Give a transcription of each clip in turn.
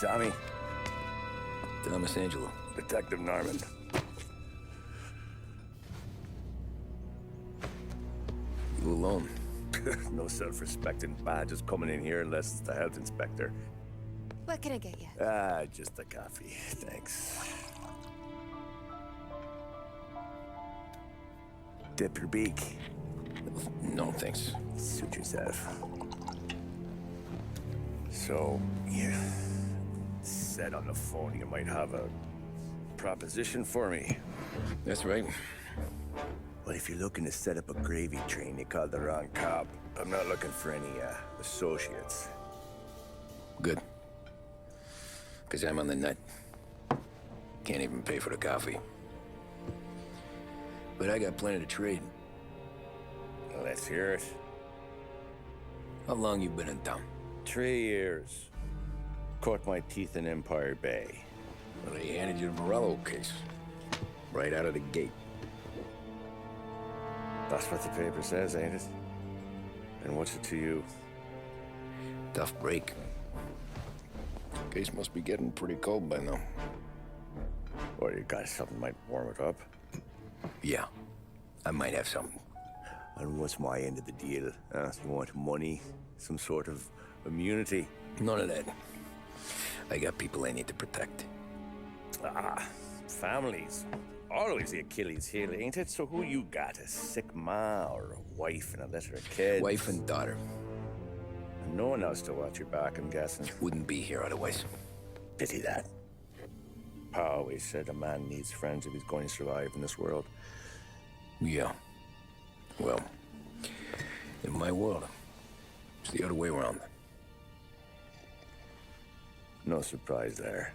Tommy. Thomas Angelo. Detective Norman. You alone? No self-respecting badges coming in here unless it's the health inspector. What can I get you? Just a coffee. Thanks. Dip your beak. No, thanks. Suit yourself. So, you said on the phone you might have a proposition for me. That's right. Well, if you're looking to set up a gravy train, you called the wrong cop. I'm not looking for any, associates. Good. Because I'm on the nut. Can't even pay for the coffee. But I got plenty to trade. Well, let's hear it. How long you been in town? 3 years. Caught my teeth in Empire Bay. Well, they handed you the Morello case. Right out of the gate. That's what the paper says, ain't it? And what's it to you? Tough break. Case must be getting pretty cold by now. Or you got something might warm it up? Yeah, I might have something. And what's my end of the deal? You want money? Some sort of immunity? None of that. I got people I need to protect. Families. Always the Achilles heel, ain't it? So who you got? A sick ma or a wife and a litter of kids? Wife and daughter. And no one else to watch your back, I'm guessing. Wouldn't be here otherwise. Pity that. Pa always said a man needs friends if he's going to survive in this world. Yeah. Well, in my world, it's the other way around. No surprise there.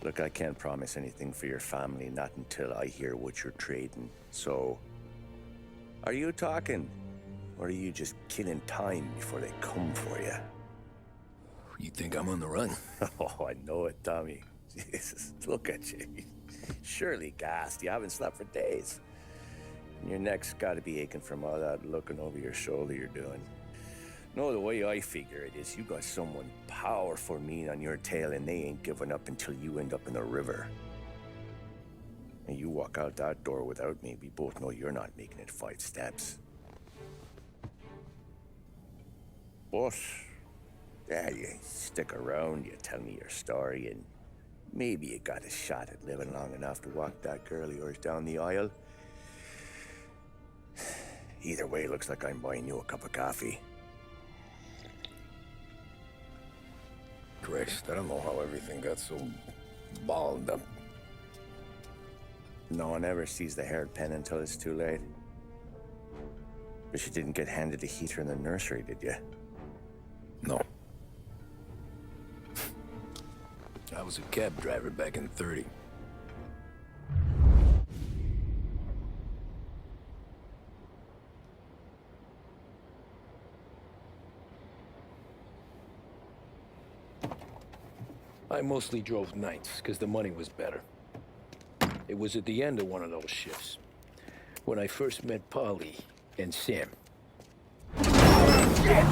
Look, I can't promise anything for your family, not until I hear what you're trading. So, are you talking? Or are you just killing time before they come for you? You think I'm on the run? Oh, I know it, Tommy. Jesus, look at you. Surely gassed. You haven't slept for days. And your neck's got to be aching from all that looking over your shoulder you're doing. No, the way I figure it is you got someone powerful mean on your tail and they ain't giving up until you end up in the river. And you walk out that door without me, we both know you're not making it 5 steps. But, yeah, you stick around, you tell me your story, and maybe you got a shot at living long enough to walk that girl of yours down the aisle. Either way, looks like I'm buying you a cup of coffee. Christ, I don't know how everything got so balled up. No one ever sees the hairpin until it's too late. But you didn't get handed a heater in the nursery, did you? No. I was a cab driver back in '30. I mostly drove nights, because the money was better. It was at the end of one of those shifts, when I first met Polly and Sam. Shit!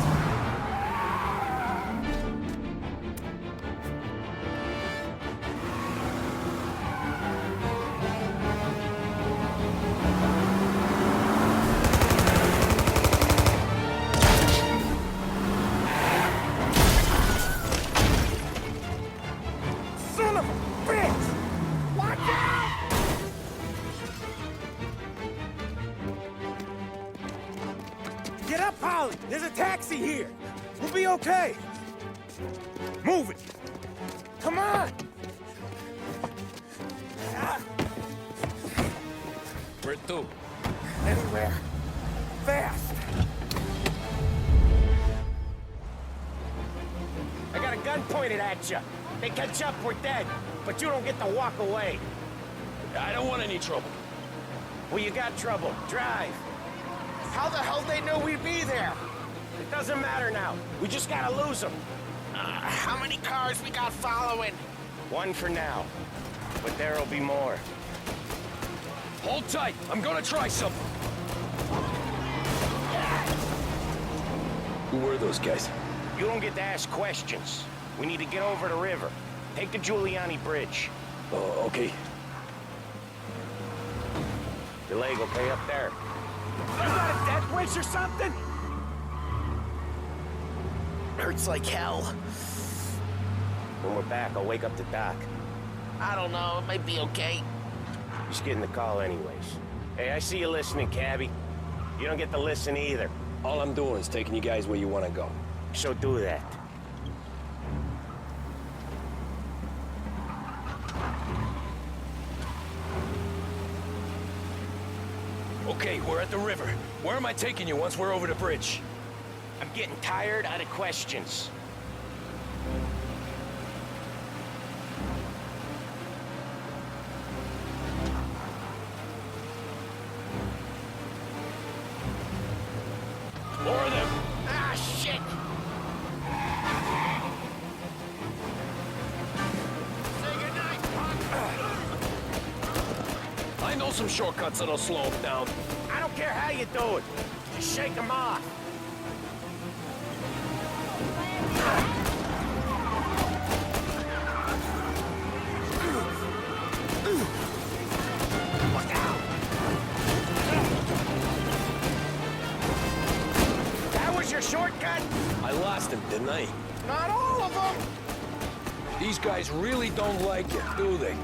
Get up, Polly! There's a taxi here! We'll be okay! Move it! Come on! Where to? Anywhere. Fast! I got a gun pointed at you. They catch up, we're dead. But you don't get to walk away. I don't want any trouble. Well, you got trouble. Drive. How the hell they knew we'd be there? It doesn't matter now. We just gotta lose them. How many cars we got following? One for now. But there'll be more. Hold tight. I'm gonna try something. Who were those guys? You don't get to ask questions. We need to get over the river. Take the Giuliani Bridge. Oh, okay. Your leg okay up there? You got a death wish or something? Hurts like hell. When we're back, I'll wake up the doc. I don't know, it might be okay. Just getting the call anyways. Hey, I see you listening, cabbie. You don't get to listen either. All I'm doing is taking you guys where you want to go. So do that. Okay, we're at the river. Where am I taking you once we're over the bridge? I'm getting tired of the questions. More of them. Ah, shit! Say goodnight, punk! I know some shortcuts that'll slow them down. I don't care how you do it. Just shake them off. Look out! That was your shortcut? I lost him, didn't I? Not all of them. These guys really don't like it, do they?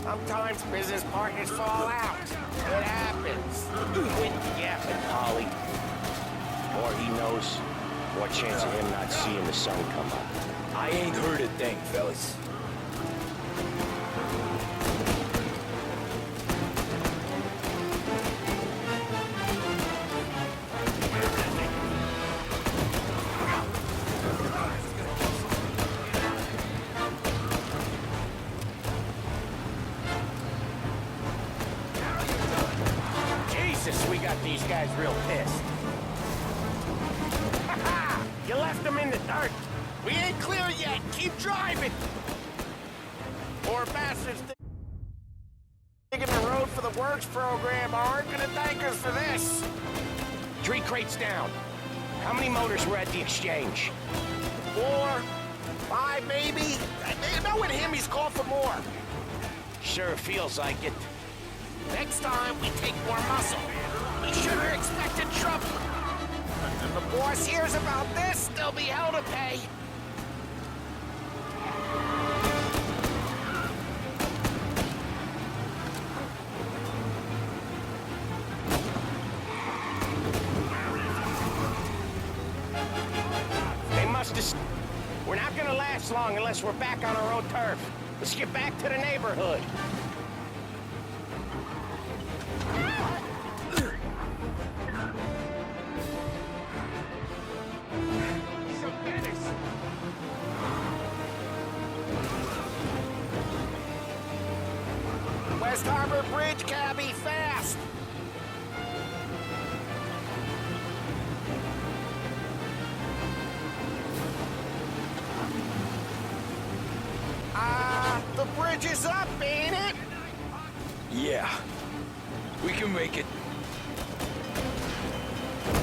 Sometimes business partners fall out. It happens. Quit yapping, Polly. The more he knows, more chance of him not seeing the sun come up. I ain't heard a thing, fellas. Jesus, we got these guys real pissed. You left them in the dirt. We ain't clear yet. Keep driving. Poor bastards digging the road for the works program aren't gonna thank us for this. 3 crates down. How many motors were at the exchange? 4, 5, maybe. Knowing him, he's called for more. Sure feels like it. Next time, we take more muscle. We shouldn't have expected trouble. If the boss hears about this, there'll be hell to pay. They must have... We're not gonna last long unless we're back on our own turf. Let's get back to the neighborhood. West Harbor Bridge, cabbie, fast! The bridge is up, ain't it? Yeah. We can make it.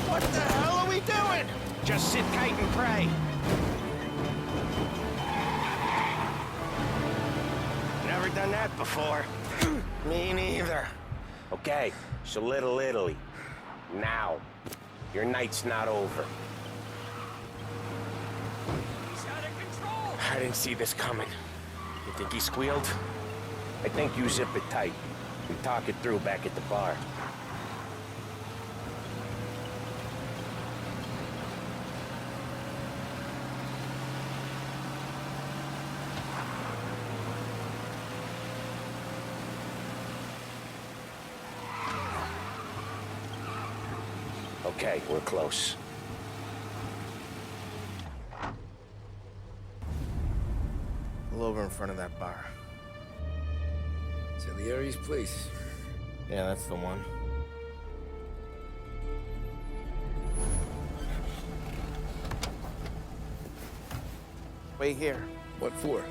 What the hell are we doing? Just sit tight and pray. Never done that before. Me neither. Okay, so Little Italy. Now. Your night's not over. He's out of control! I didn't see this coming. You think he squealed? I think you zip it tight. We talk it through back at the bar. Okay, we're close. Pull over in front of that bar. Salieri's place. Yeah, that's the one. Wait here. What for?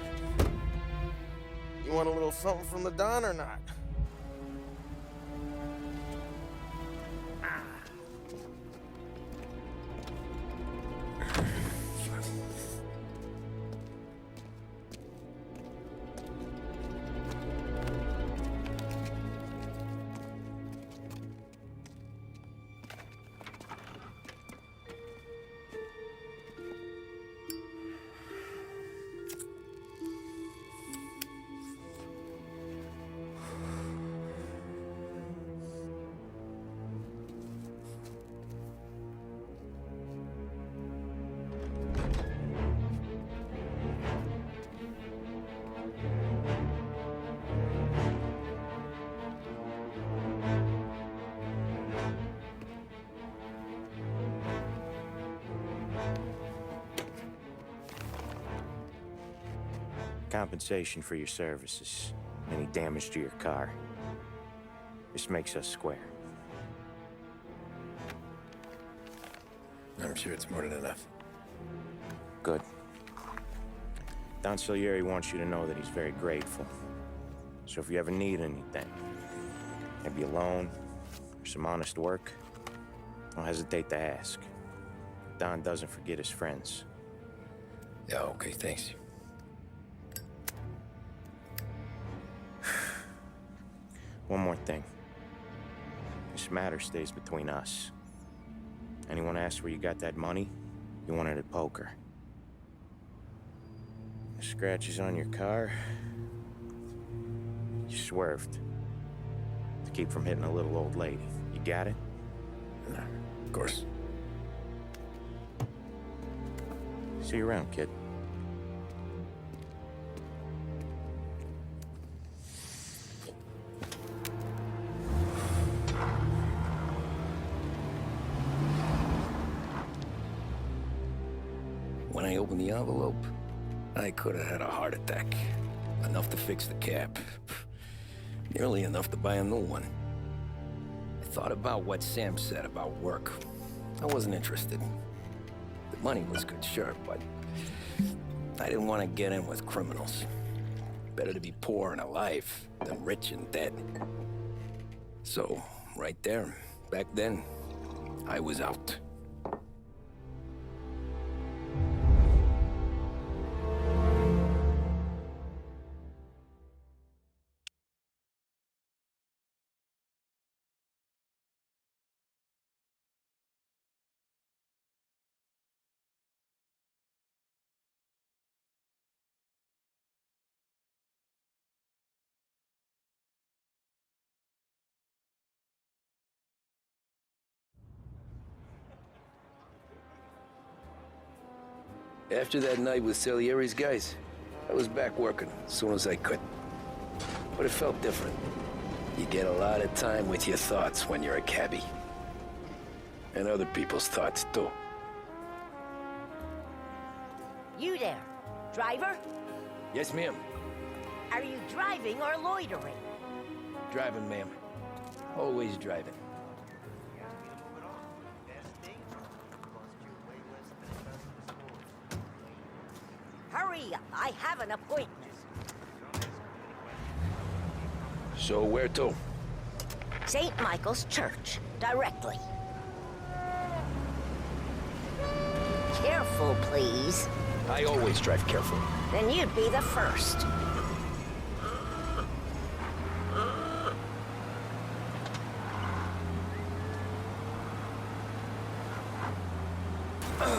You want a little something from the Don or not? compensation for your services, any damage to your car. This makes us square. I'm sure it's more than enough. Good. Don Salieri wants you to know that he's very grateful. So if you ever need anything, maybe a loan or some honest work, don't hesitate to ask. Don doesn't forget his friends. Yeah, okay, thanks. One more thing. This matter stays between us. Anyone asks where you got that money, you won it at poker. The scratches on your car, you swerved to keep from hitting a little old lady. You got it? Of course. See you around, kid. When I opened the envelope, I could have had a heart attack. Enough to fix the cap. Nearly enough to buy a new one. I thought about what Sam said about work. I wasn't interested. The money was good, sure, but I didn't want to get in with criminals. Better to be poor and alive than rich and dead. So, right there, back then, I was out. After that night with Salieri's guys, I was back working as soon as I could. But it felt different. You get a lot of time with your thoughts when you're a cabbie. And other people's thoughts, too. You there, driver? Yes, ma'am. Are you driving or loitering? Driving, ma'am. Always driving. Hurry up, I have an appointment. So where to? St. Michael's Church, directly. Careful, please. I always drive careful. Then you'd be the first.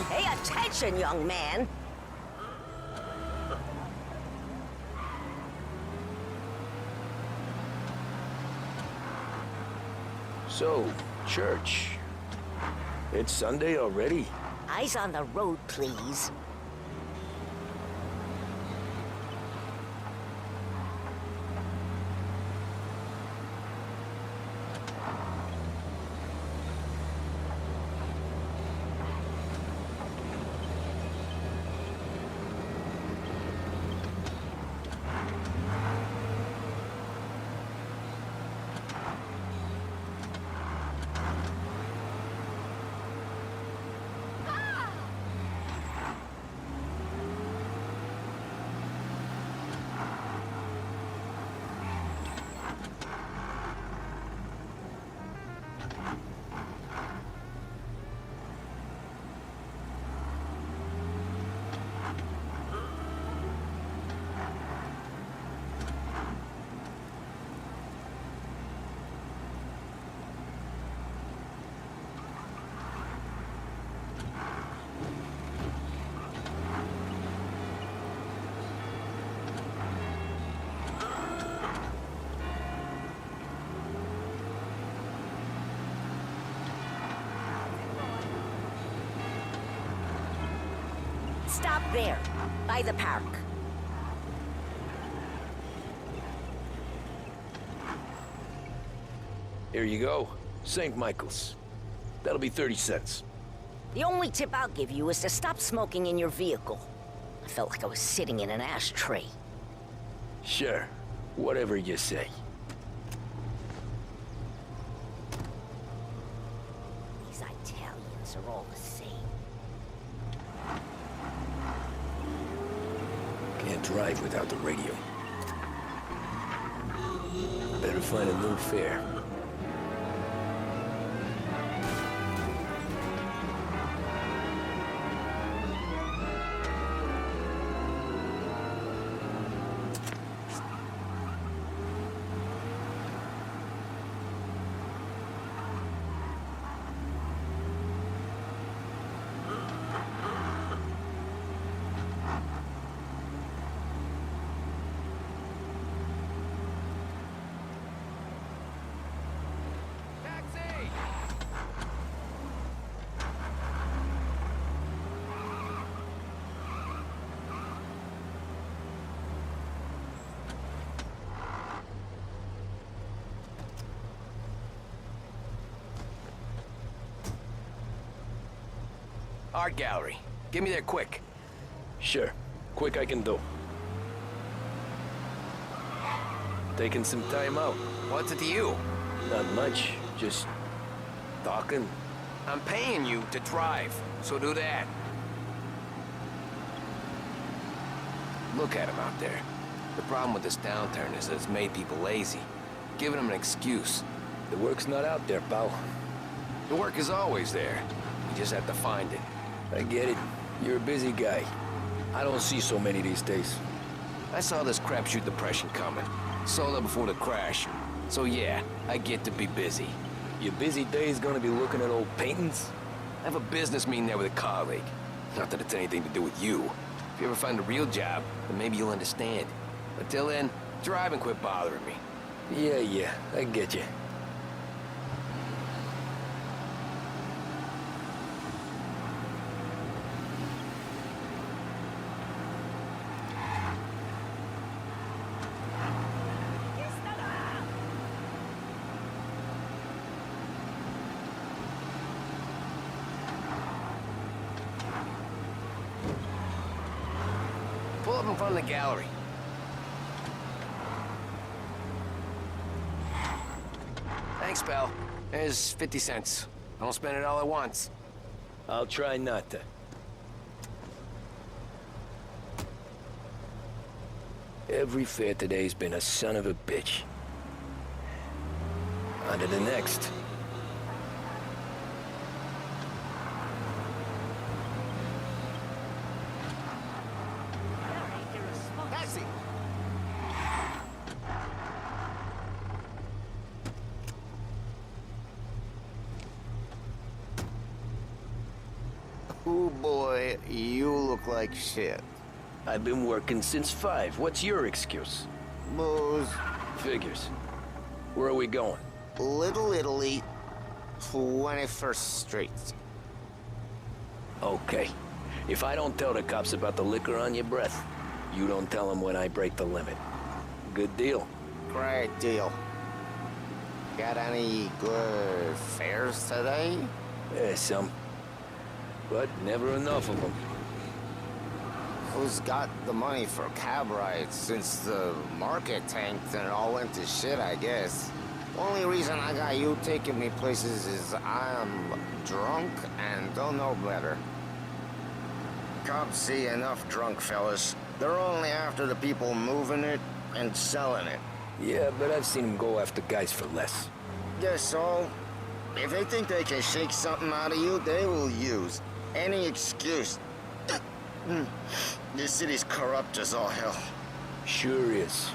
Pay attention, young man. So, church. It's Sunday already? Eyes on the road, please. Stop there, by the park. Here you go. St. Michael's. That'll be 30 cents. The only tip I'll give you is to stop smoking in your vehicle. I felt like I was sitting in an ashtray. Sure. Whatever you say. These Italians are all the same. Can't drive without the radio. Better find a new fare. Art gallery. Get me there quick. Sure. Quick I can do. Taking some time out. What's it to you? Not much. Just talking. I'm paying you to drive, so do that. Look at him out there. The problem with this downturn is that it's made people lazy, giving them an excuse. The work's not out there, pal. The work is always there. You just have to find it. I get it. You're a busy guy. I don't see so many these days. I saw this crapshoot depression coming. Saw that before the crash. So yeah, I get to be busy. Your busy day's gonna be looking at old paintings? I have a business meeting there with a colleague. Not that it's anything to do with you. If you ever find a real job, then maybe you'll understand. Until then, drive and quit bothering me. Yeah, I get you. Pull up in front of the gallery. Thanks, pal. There's 50 cents. Don't spend it all at once. I'll try not to. Every fare today's been a son of a bitch. On to the next. Taxi! Oh boy, you look like shit. I've been working since 5. What's your excuse? Booze, Figures. Where are we going? Little Italy, 21st Street. Okay. If I don't tell the cops about the liquor on your breath, you don't tell them when I break the limit. Good deal. Great deal. Got any good fares today? Some. But never enough of them. Who's got the money for cab rides since the market tanked and it all went to shit, I guess? Only reason I got you taking me places is I'm drunk and don't know better. Cops see enough drunk fellas. They're only after the people moving it and selling it. Yeah, but I've seen them go after guys for less. Guess so. If they think they can shake something out of you, they will use any excuse. This city's corrupt as all hell. Sure is.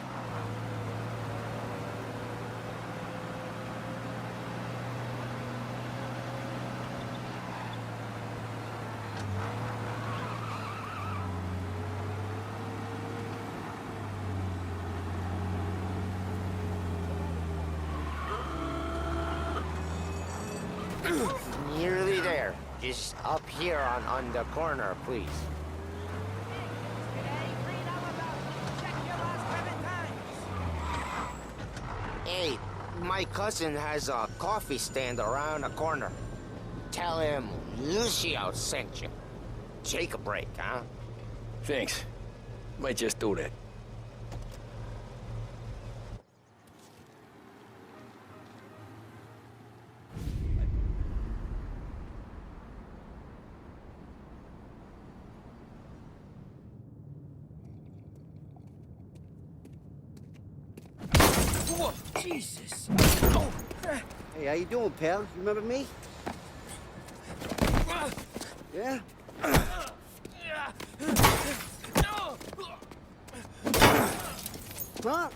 Nearly there. Just up here on the corner, please. Hey, my cousin has a coffee stand around the corner. Tell him Lucio sent you. Take a break, huh? Thanks. Might just do that. Whoa, Jesus. Hey, how you doing, pal? You remember me? Yeah? Huh?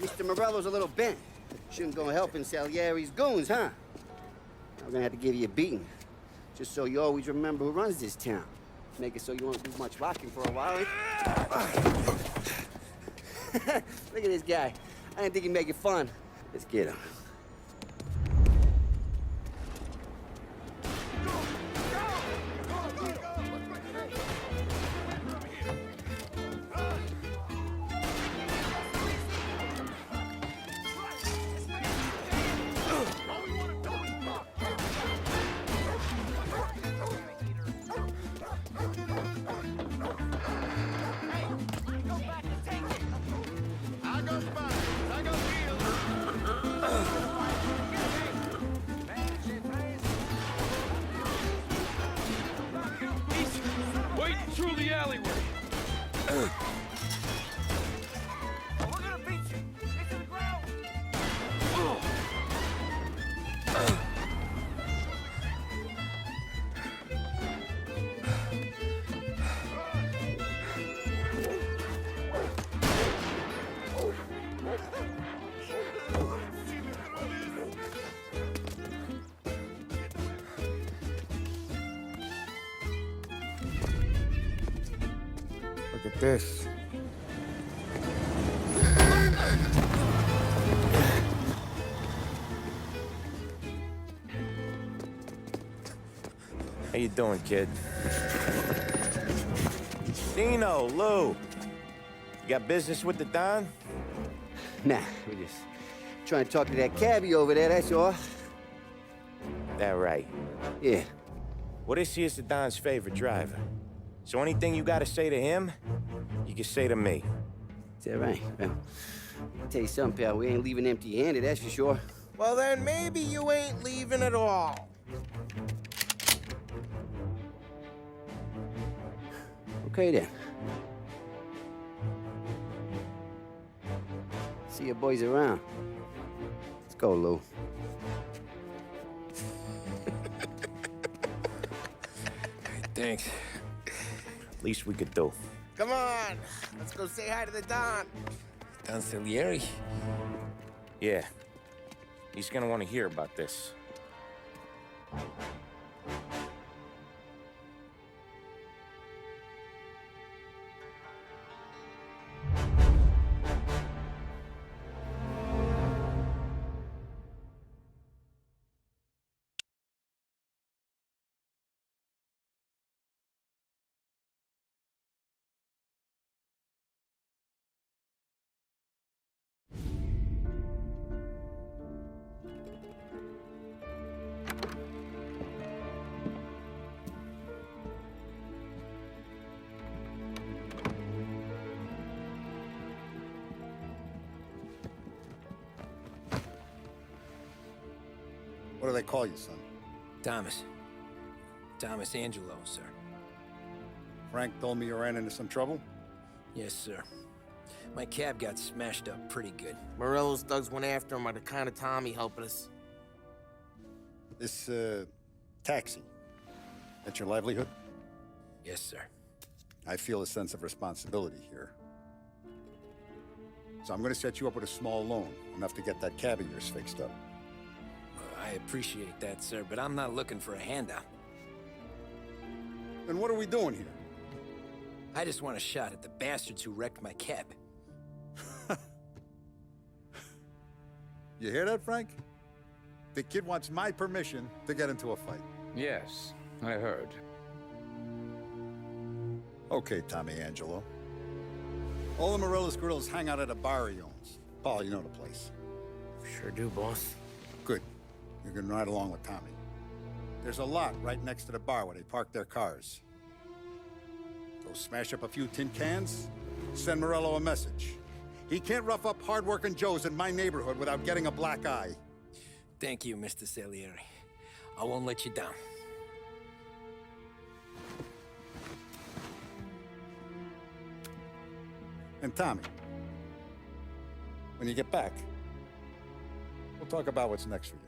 Mr. Morello's a little bent. Shouldn't go helping Salieri's goons, huh? I'm gonna have to give you a beating. Just so you always remember who runs this town. Make it so you won't do much rocking for a while, eh? Look at this guy. I didn't think he'd make it fun. Let's get him. Look at this. How you doing, kid? Dino, Lou. You got business with the Don? Nah, we're just trying to talk to that cabbie over there, that's all. That right. Yeah. Well, this here's the Don's favorite driver. So anything you gotta say to him, you can say to me. Is that right? Well, I'll tell you something, pal. We ain't leaving empty-handed, that's for sure. Well, then maybe you ain't leaving at all. Okay, then. See your boys around. Let's go, Lou. Thanks. Least we could do. Come on, let's go say hi to the Don. Don Salieri? Yeah. He's gonna want to hear about this. What do they call you, son? Thomas. Thomas Angelo, sir. Frank told me you ran into some trouble? Yes, sir. My cab got smashed up pretty good. Morello's thugs went after him by the kind of Tommy helping us. This, taxi. That's your livelihood? Yes, sir. I feel a sense of responsibility here. So I'm gonna set you up with a small loan, enough to get that cab of yours fixed up. I appreciate that, sir, but I'm not looking for a handout. Then what are we doing here? I just want a shot at the bastards who wrecked my cab. You hear that, Frank? The kid wants my permission to get into a fight. Yes, I heard. Okay, Tommy Angelo. All the Morello's girls hang out at a bar he owns. Paul, you know the place. Sure do, boss. Good. You can ride along with Tommy. There's a lot right next to the bar where they park their cars. Go smash up a few tin cans, send Morello a message. He can't rough up hard-working Joes in my neighborhood without getting a black eye. Thank you, Mr. Salieri. I won't let you down. And Tommy, When you get back, we'll talk about what's next for you.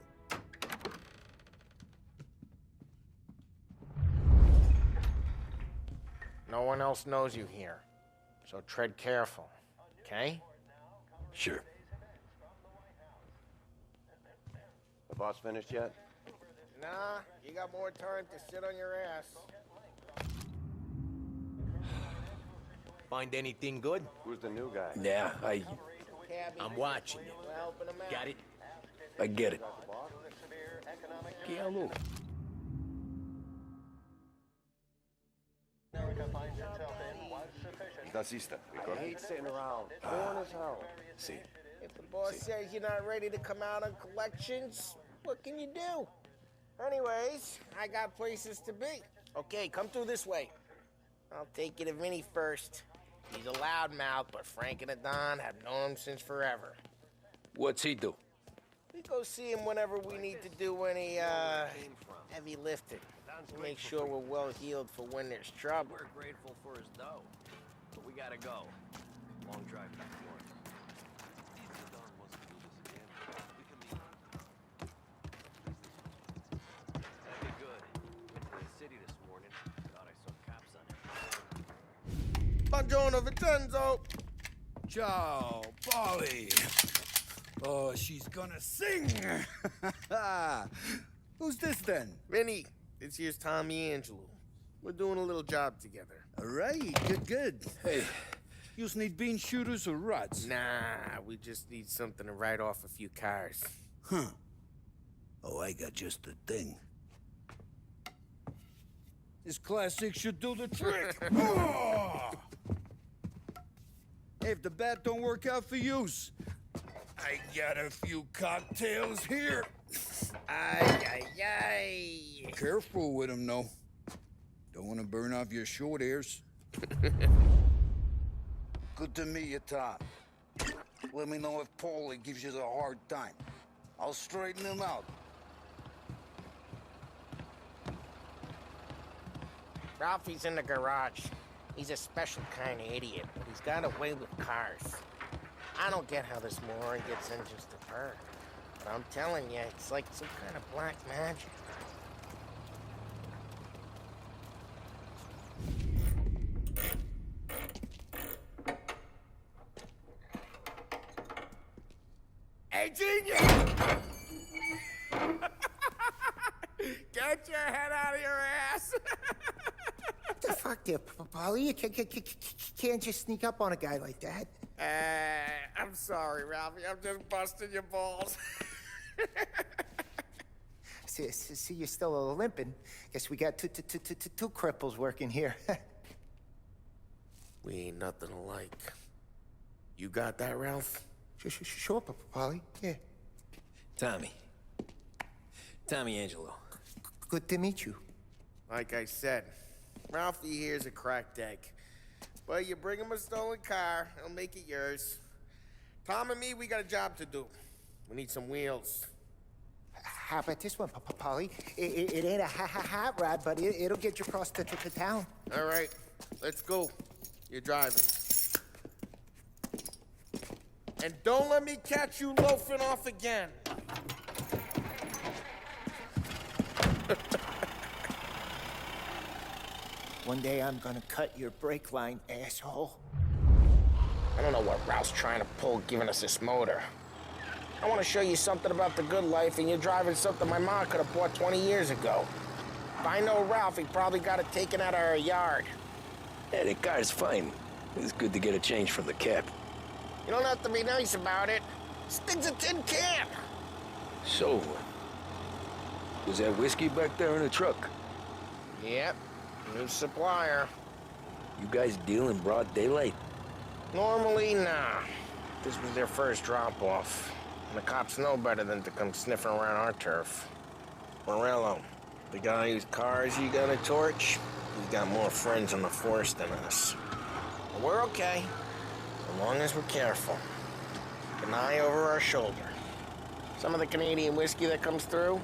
No one else knows you here, so tread careful, okay? Sure. The boss finished yet? Nah, you got more time to sit on your ass. Find anything good? Who's the new guy? Yeah, I'm watching you. We're helping him out. Got it? I get it. Yeah, look. I hate sitting around. Boring as hell. See. If the boss says you're not ready to come out on collections, what can you do? Anyways, I got places to be. Okay, come through this way. I'll take you to Vinny first. He's a loudmouth, but Frank and the Don have known him since forever. What's he do? We go see him whenever we need to do any, heavy lifting. Make sure we're well healed for when there's trouble. We're grateful for his dough, but we gotta go. Long drive back north. That'd be good. Went to the city this morning. Thought I saw cops on him. Buongiorno, Vincenzo! Ciao, Polly. Oh, she's gonna sing. Who's this then? Vinny, this here's Tommy Angelo. We're doing a little job together. All right, good. Hey, you need bean shooters or rods? Nah, we just need something to write off a few cars. Huh. Oh, I got just the thing. This classic should do the trick. Oh! Hey, if the bat don't work out for yous, I got a few cocktails here. Ay, ay, ay. Careful with them, though. Don't want to burn off your short hairs. Good to meet you, Tom. Let me know if Paulie gives you a hard time. I'll straighten him out. Ralphie's in the garage. He's a special kind of idiot, but he's got a way with cars. I don't get how this moron gets in just a bird. But I'm telling you, it's like some kind of black magic. Hey, genius! Get your head out of your ass! What the fuck there, Polly? You can't just sneak up on a guy like that. I'm sorry, Ralphie. I'm just busting your balls. See, you're still limping. Guess we got two cripples working here. We ain't nothing alike. You got that, Ralph? Sure, Polly. Yeah. Tommy Angelo. Good to meet you. Like I said, Ralphie here's a cracked egg. But you bring him a stolen car, he'll make it yours. Tom and me, we got a job to do. We need some wheels. How about this one, Polly? It ain't a hot rod, but it'll get you across to town. All right, let's go. You're driving. And don't let me catch you loafing off again. One day I'm gonna cut your brake line, asshole. I don't know what Ralph's trying to pull giving us this motor. I want to show you something about the good life, and you're driving something my mom could have bought 20 years ago. If I know Ralph, he probably got it taken out of our yard. Yeah, the car's fine. It's good to get a change from the cap. You don't have to be nice about it. This thing's a tin can. So, was that whiskey back there in the truck? Yep, new supplier. You guys deal in broad daylight? Normally, nah. This was their first drop-off. And the cops know better than to come sniffing around our turf. Morello, the guy whose cars you got a torch, he's got more friends on the force than us. But we're okay, as long as we're careful. An eye over our shoulder. Some of the Canadian whiskey that comes through,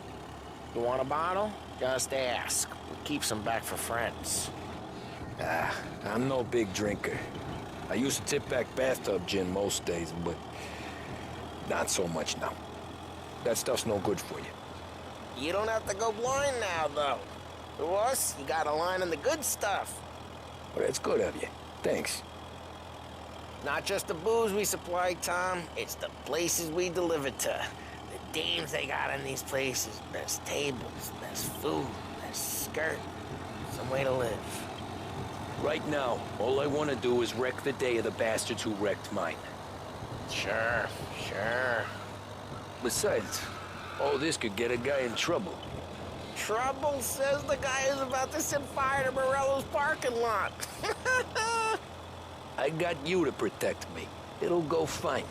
you want a bottle? Just ask. We'll keep some back for friends. I'm no big drinker. I used to tip back bathtub gin most days, but Not so much now. That stuff's no good for you. You don't have to go blind now, though. To us, you got a line on the good stuff. Well, that's good of you. Thanks. Not just the booze we supply, Tom. It's the places we deliver to. The dames they got in these places. Best tables, best food, best skirt. Some way to live. Right now, all I want to do is wreck the day of the bastards who wrecked mine. Sure. Besides, all this could get a guy in trouble. Trouble, says the guy who's about to set fire to Morello's parking lot. I got you to protect me. It'll go fine.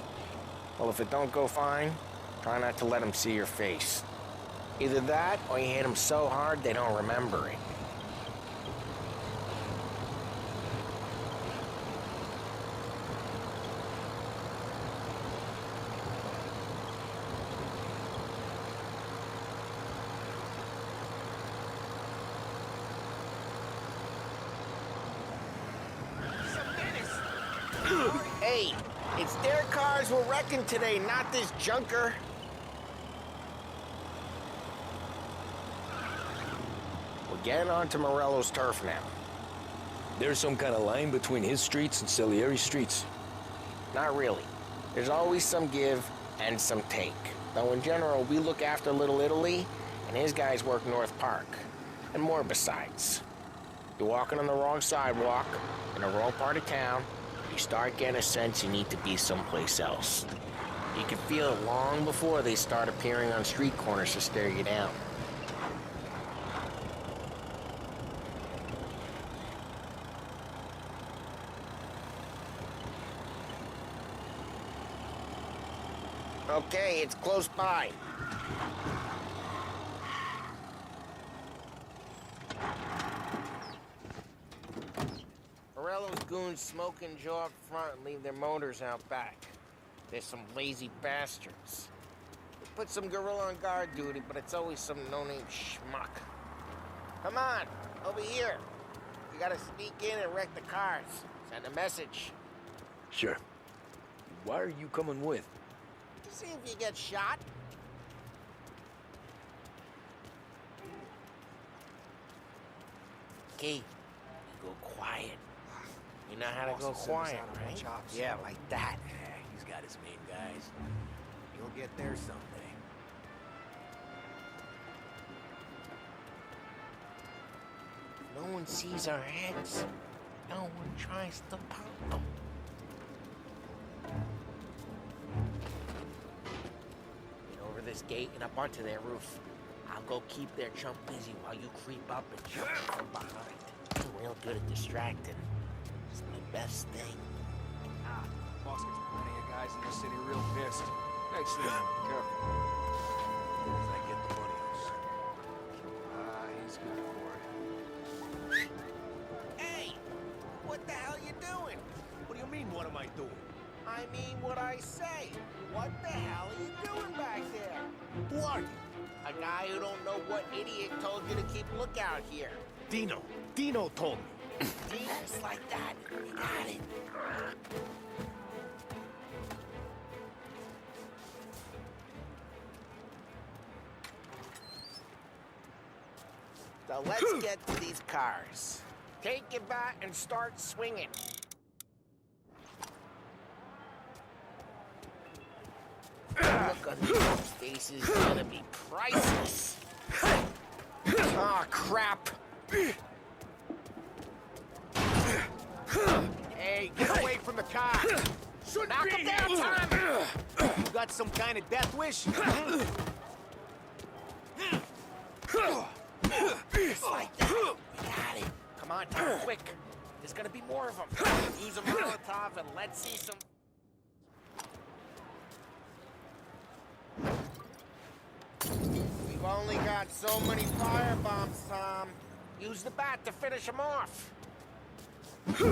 Well, if it don't go fine, try not to let them see your face. Either that, or you hit them so hard they don't remember it. Hey, it's their cars we're wrecking today, not this junker. We're getting onto Morello's turf now. There's some kind of line between his streets and Salieri's streets? Not really. There's always some give and some take. Though in general, we look after Little Italy, and his guys work North Park. And more besides. You're walking on the wrong sidewalk, in the wrong part of town, you start getting a sense you need to be someplace else. You can feel it long before they start appearing on street corners to stare you down. Okay, it's close by. Morello's goons smoke and jaw up front and leave their motors out back. They're some lazy bastards. They put some gorilla on guard duty, but it's always some no-name schmuck. Come on, over here. You gotta sneak in and wreck the cars. Send a message. Sure. Why are you coming with? To see if you get shot. Okay, you go quiet. You know how to go quiet, right? Yeah, like that. Yeah, he's got his main guys. You'll get there someday. No one sees our heads. No one tries to pop them. Get over this gate and up onto their roof. I'll go keep their chump busy while you creep up and jump from behind. I'm real good at distracting. It's my best thing. Boss gets plenty of guys in the city real pissed. Thanks, careful. As I get the money, I'll send He's good for it. Hey! What the hell you doing? What do you mean, what am I doing? I mean what I say. What the hell are you doing back there? Who are you? A guy who don't know what idiot told you to keep lookout here. Dino. Dino told me. Just like that. You got it. So let's get to these cars. Take your bat and start swinging. Look on these faces is gonna be priceless. Oh, crap. Hey, get away from the car! Knock him down, Tom! You got some kind of death wish? Just like that. We got it. Come on, Tom, quick. There's gonna be more of them. Use a Molotov and let's see some... We've only got so many firebombs, Tom. Use the bat to finish them off. Yeah,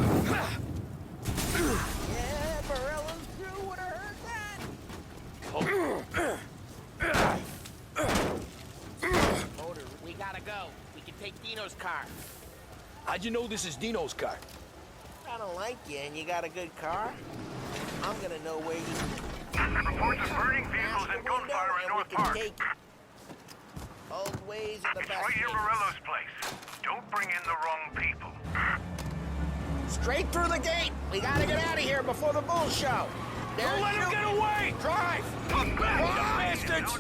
Morello's crew would have heard that. Motor, we gotta go. We can take Dino's car. How'd you know this is Dino's car? I don't like you, and you got a good car? I'm gonna know where you... Reports of burning vehicles and gunfire in North Park. Old ways are the It's best right near ways. Morello's place. Don't bring in the wrong people. Straight through the gate. We gotta get out of here before the bulls show. Don't let him get away! Drive! Bastards!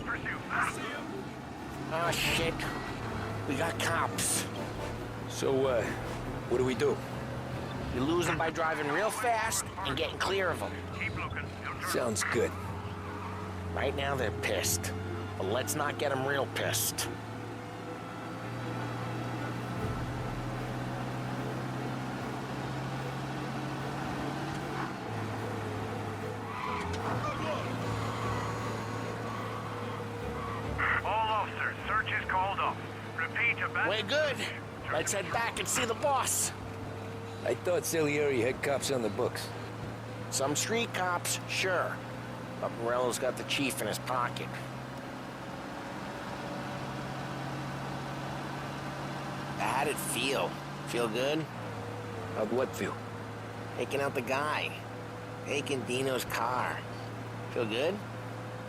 Oh, shit. We got cops. So, what do we do? You lose them by driving real fast and getting clear of them. Keep looking. Sounds good. Right now they're pissed, but let's not get them real pissed. All officers, search is called off. Repeat, We're good. Let's head back and see the boss. I thought Salieri had cops on the books. Some street cops, sure. But Morello's got the chief in his pocket. How'd it feel? Feel good? How'd what feel? Taking out the guy. Taking Dino's car. Feel good?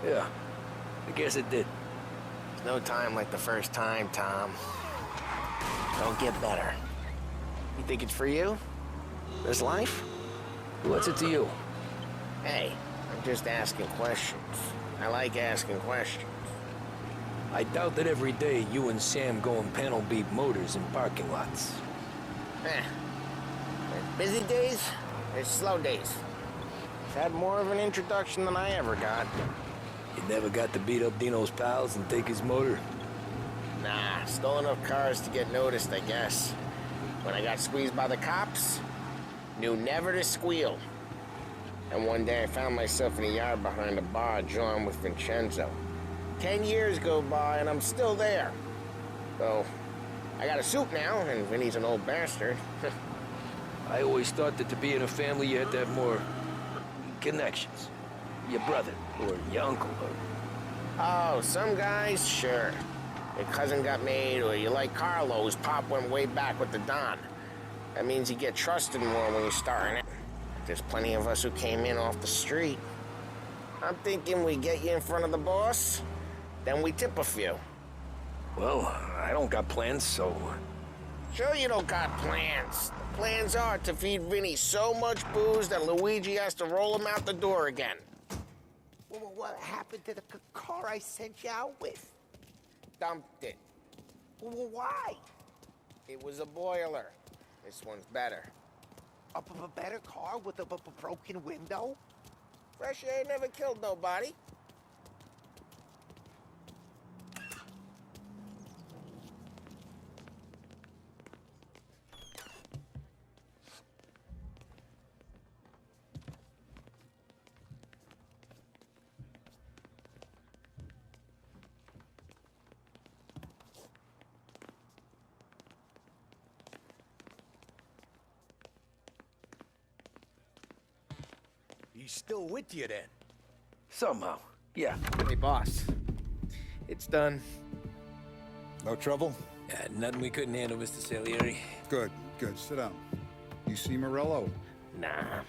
Yeah, I guess it did. There's no time like the first time, Tom. Don't get better. You think it's for you? This life? What's it to you? Hey, I'm just asking questions. I like asking questions. I doubt that every day you and Sam go and panel beat motors in parking lots. There's busy days, there's slow days. I've had more of an introduction than I ever got. You never got to beat up Dino's pals and take his motor? Nah, stole enough cars to get noticed, I guess. When I got squeezed by the cops, knew never to squeal. And one day I found myself in a yard behind a bar drawn with Vincenzo. 10 years go by and I'm still there. So, I got a suit now, and Vinny's an old bastard. I always thought that to be in a family you had to have more connections. Your brother, or your uncle, or... Oh, some guys, sure. Your cousin got made, or you like Carlos, Pop went way back with the Don. That means you get trusted more when you're starting it. There's plenty of us who came in off the street. I'm thinking we get you in front of the boss, then we tip a few. Well, I don't got plans, so... Sure you don't got plans. The plans are to feed Vinny so much booze that Luigi has to roll him out the door again. What happened to the car I sent you out with? Dumped it. Why? It was a boiler. This one's better. A better car with a broken window? Fresh air never killed nobody. He's still with you then? Somehow, yeah. Hey, boss. It's done. No trouble? Yeah, nothing we couldn't handle, Mr. Salieri. Good, good. Sit down. You see Morello? Nah,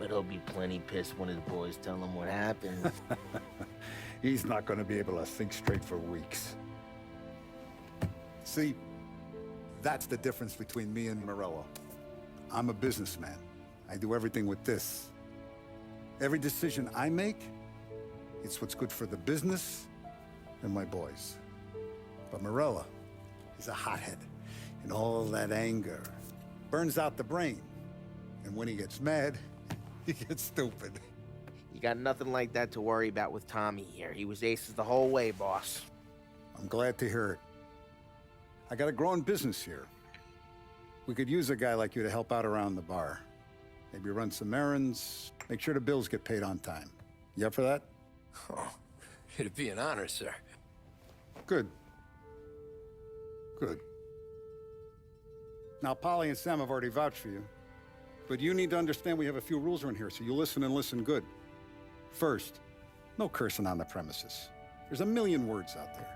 but he'll be plenty pissed when his boys tell him what happened. He's not going to be able to think straight for weeks. See, that's the difference between me and Morello. I'm a businessman. I do everything with this. Every decision I make, it's what's good for the business and my boys. But Morello, he's a hothead, and all that anger burns out the brain. And when he gets mad, he gets stupid. You got nothing like that to worry about with Tommy here. He was aces the whole way, boss. I'm glad to hear it. I got a growing business here. We could use a guy like you to help out around the bar. Maybe run some errands, make sure the bills get paid on time. You up for that? Oh, it'd be an honor, sir. Good. Good. Now, Polly and Sam have already vouched for you. But you need to understand we have a few rules around here, so you listen and listen good. First, no cursing on the premises. There's a million words out there.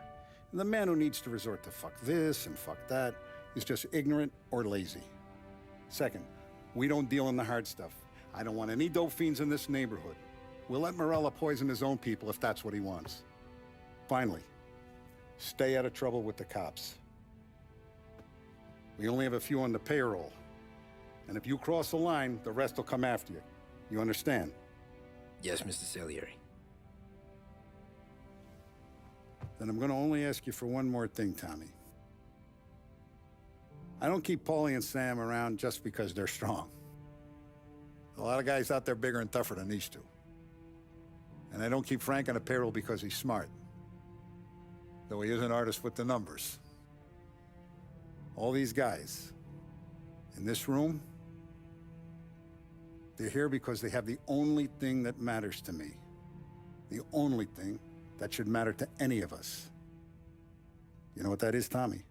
And the man who needs to resort to fuck this and fuck that is just ignorant or lazy. Second, we don't deal in the hard stuff. I don't want any dope fiends in this neighborhood. We'll let Morello poison his own people if that's what he wants. Finally, stay out of trouble with the cops. We only have a few on the payroll. And if you cross the line, the rest will come after you. You understand? Yes, Mr. Salieri. Then I'm gonna only ask you for one more thing, Tommy. I don't keep Paulie and Sam around just because they're strong. A lot of guys out there bigger and tougher than these two. And I don't keep Frank on the payroll because he's smart. Though he is an artist with the numbers. All these guys in this room, they're here because they have the only thing that matters to me. The only thing that should matter to any of us. You know what that is, Tommy?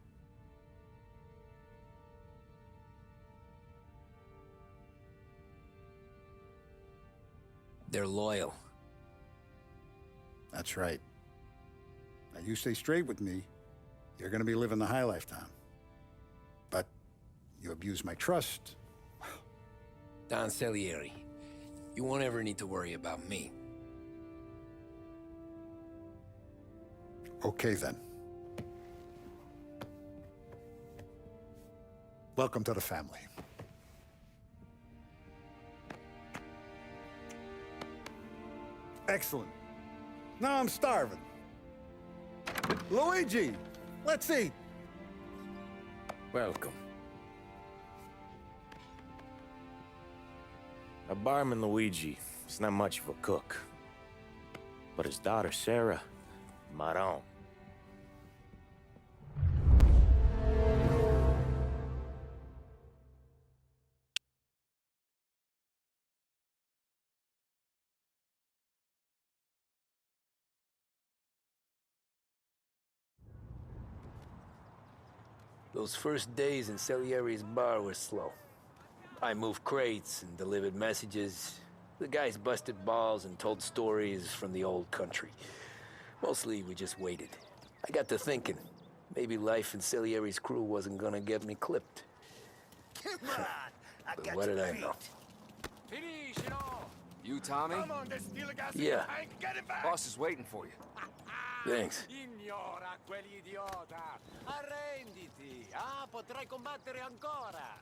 They're loyal. That's right. Now you stay straight with me, you're gonna be living the high life, Tom. But you abuse my trust. Don Salieri, you won't ever need to worry about me. Okay, then. Welcome to the family. Excellent. Now I'm starving. Luigi, let's eat. Welcome. Our barman Luigi is not much of a cook. But his daughter Sarah, Maron. Those first days in Salieri's bar were slow. I moved crates and delivered messages. The guys busted balls and told stories from the old country. Mostly, we just waited. I got to thinking, maybe life in Salieri's crew wasn't gonna get me clipped. But what did I know? You, Tommy? Yeah. Boss is waiting for you. Thanks. Ignora quell'idiota! Arrenditi! Ah, potrai combattere ancora!